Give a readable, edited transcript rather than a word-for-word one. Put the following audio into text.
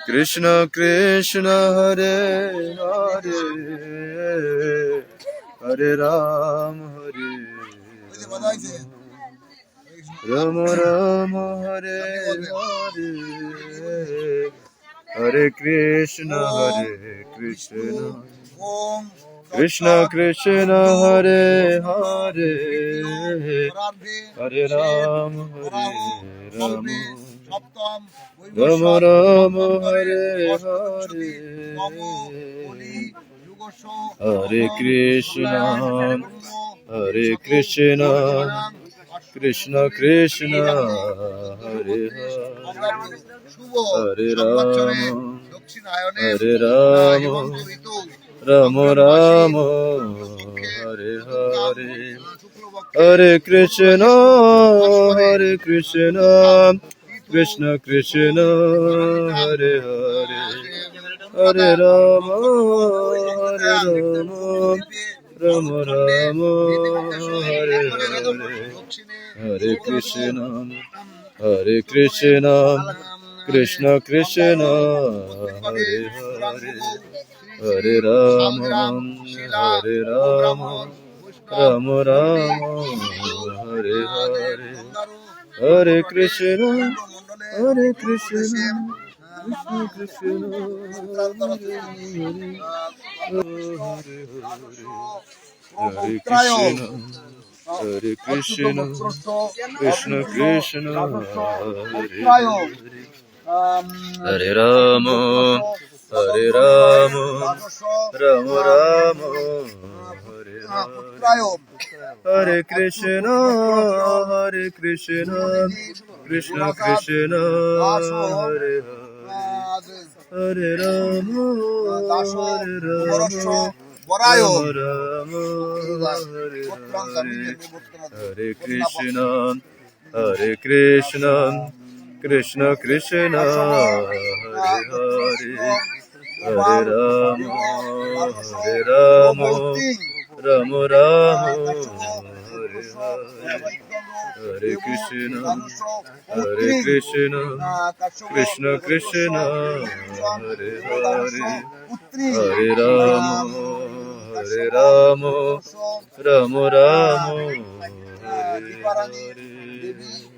Krishna Krishna Hare Hare Hare Ram Ram Ram Hare Hare Hare Krishna Krishna Krishna Hare Hare Hare Ram Ram Ram Hare Hare Hare Krishna Krishna Krishna Hare Hare Hare Ram Ram Ram Hare Hare Hare Krishna Krishna Krishna Hare Hare Hare Ram Ram Ram Hare Hare Hare Krishna Krishna Krishna Hare Hare Hare Ram Ram Ram Hare Hare Hare Krishna Krishna Krishna Hare Krishna Krishna Krishna Hare Ram Ram Ram Hare Hare Krishna Krishna Krishna Hare Hare Ram Ram Hare Krishna Krishna Krishna Hare Hare Hare Ram Ram Hare Hare Krishna Krishna Krishna Hare Hare Hare Ram Ram Hare Hare